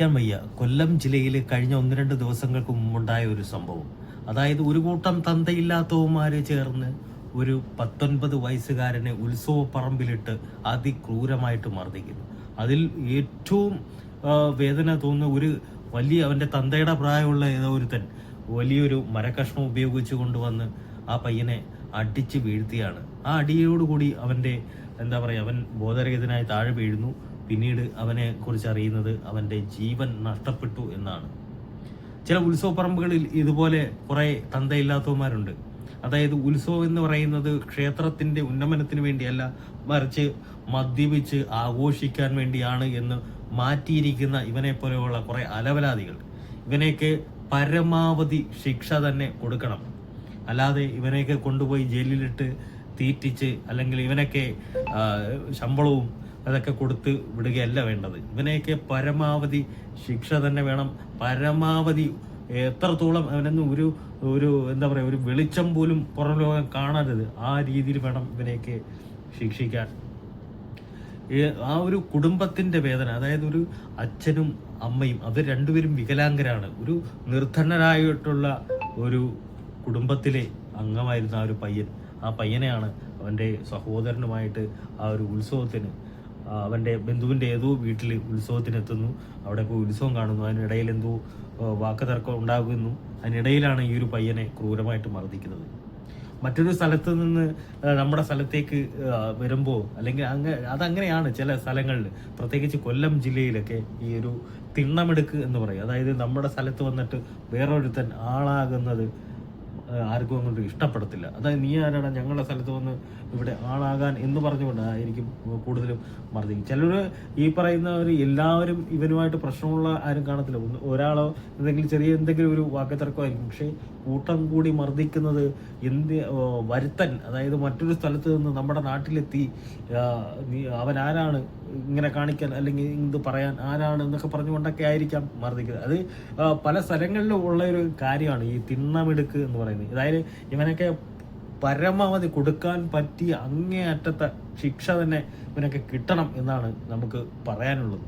വയ്യ. കൊല്ലം ജില്ലയിൽ കഴിഞ്ഞ 1-2 ദിവസങ്ങൾക്ക് മുമ്പുണ്ടായ ഒരു സംഭവം. അതായത് ഒരു കൂട്ടം തന്തയില്ലാത്തവന്മാര് ചേർന്ന് ഒരു 19 വയസ്സുകാരനെ ഉത്സവ പറമ്പിലിട്ട് അതിക്രൂരമായിട്ട് മർദ്ദിക്കുന്നു. അതിൽ ഏറ്റവും വേദന തോന്നുന്ന ഒരു വലിയ അവൻ്റെ തന്തയുടെ പ്രായമുള്ള ഏതോ ഒരുത്തൻ വലിയൊരു മരക്കഷ്ണം ഉപയോഗിച്ച് കൊണ്ടുവന്ന് ആ പയ്യനെ അടിച്ച് വീഴ്ത്തിയാണ്. ആ അടിയോടുകൂടി അവൻ്റെ അവൻ ബോധരഹിതനായി താഴെ വീഴുന്നു. പിന്നീട് അവനെ കുറിച്ച് അറിയുന്നത് അവൻ്റെ ജീവൻ നഷ്ടപ്പെട്ടു എന്നാണ്. ചില ഉത്സവ പറമ്പുകളിൽ ഇതുപോലെ കുറേ തന്തയില്ലാത്തവന്മാരുണ്ട്. അതായത് ഉത്സവം എന്ന് പറയുന്നത് ക്ഷേത്രത്തിൻ്റെ ഉന്നമനത്തിന് വേണ്ടിയല്ല, മറിച്ച് മദ്യപിച്ച് ആഘോഷിക്കാൻ വേണ്ടിയാണ് എന്ന് മാറ്റിയിരിക്കുന്ന ഇവനെ പോലെയുള്ള കുറേ അലവലാദികൾ. ഇവനെയൊക്കെ പരമാവധി ശിക്ഷ തന്നെ കൊടുക്കണം. അല്ലാതെ ഇവനെയൊക്കെ കൊണ്ടുപോയി ജയിലിലിട്ട് തീറ്റിച്ച് അല്ലെങ്കിൽ ഇവനൊക്കെ ശമ്പളവും അതൊക്കെ കൊടുത്ത് വിടുകയല്ല വേണ്ടത്. ഇവനെയൊക്കെ പരമാവധി ശിക്ഷ തന്നെ വേണം. പരമാവധി എത്രത്തോളം അവനൊന്നും ഒരു ഒരു വെളിച്ചം പോലും പുറം ലോകം കാണരുത്, ആ രീതിയിൽ വേണം ഇവനെയൊക്കെ ശിക്ഷിക്കാൻ. ആ ഒരു കുടുംബത്തിന്റെ വേദന, അതായത് ഒരു അച്ഛനും അമ്മയും അവർ രണ്ടുപേരും വികലാംഗരാണ്. ഒരു നിർധനരായിട്ടുള്ള ഒരു കുടുംബത്തിലെ അംഗമായിരുന്ന ആ ഒരു പയ്യൻ, ആ പയ്യനെയാണ് അവൻ്റെ സഹോദരനുമായിട്ട് ആ ഒരു ഉത്സവത്തിന്, അവൻ്റെ ബന്ധുവിൻ്റെ ഏതോ വീട്ടിൽ ഉത്സവത്തിനെത്തുന്നു. അവിടെ പോയി ഉത്സവം കാണുന്നു. അതിനിടയിൽ എന്തോ വാക്കുതർക്കം ഉണ്ടാകുന്നു. അതിനിടയിലാണ് ഈ ഒരു പയ്യനെ ക്രൂരമായിട്ട് മർദ്ദിക്കുന്നത്. മറ്റൊരു സ്ഥലത്ത് നിന്ന് നമ്മുടെ സ്ഥലത്തേക്ക് വരുമ്പോൾ അല്ലെങ്കിൽ അതങ്ങനെയാണ് ചില സ്ഥലങ്ങളിൽ, പ്രത്യേകിച്ച് കൊല്ലം ജില്ലയിലൊക്കെ ഈ ഒരു തിണ്ണമെടുക്ക് എന്ന് പറയും. അതായത് നമ്മുടെ സ്ഥലത്ത് വന്നിട്ട് വേറൊരുത്തൻ ആളാകുന്നത് ആർക്കും അങ്ങോട്ട് ഇഷ്ടപ്പെടത്തില്ല. അതായത് നീ ആരാണ് ഞങ്ങളുടെ സ്ഥലത്ത് വന്ന് ഇവിടെ ആളാകാൻ എന്ന് പറഞ്ഞുകൊണ്ടായിരിക്കും കൂടുതലും മർദ്ദിക്കും. ചിലർ ഈ പറയുന്നവർ എല്ലാവരും ഇവനുമായിട്ട് പ്രശ്നമുള്ള ആരും കാണത്തില്ല. ഒരാളോ എന്തെങ്കിലും ഒരു വാക്കുതർക്കമായിരിക്കും. പക്ഷേ കൂട്ടം കൂടി മർദ്ദിക്കുന്നത് വരുത്തൻ, അതായത് മറ്റൊരു സ്ഥലത്ത് നിന്ന് നമ്മുടെ നാട്ടിലെത്തി അവൻ ആരാണ് ഇങ്ങനെ കാണിക്കാൻ അല്ലെങ്കിൽ ഇത് പറയാൻ ആരാണ് എന്നൊക്കെ പറഞ്ഞുകൊണ്ടൊക്കെ ആയിരിക്കാം മർദ്ദിക്കുന്നത്. അത് പല സ്ഥലങ്ങളിലും ഉള്ള ഒരു കാര്യമാണ് ഈ തിണ്ണമെടുക്ക് എന്ന് പറയുന്നത്. അതായത് ഇവനൊക്കെ പരമാവധി കൊടുക്കാൻ പറ്റിയ അങ്ങേയറ്റത്തെ ശിക്ഷ തന്നെ ഇവനൊക്കെ കിട്ടണം എന്നാണ് നമുക്ക് പറയാനുള്ളത്.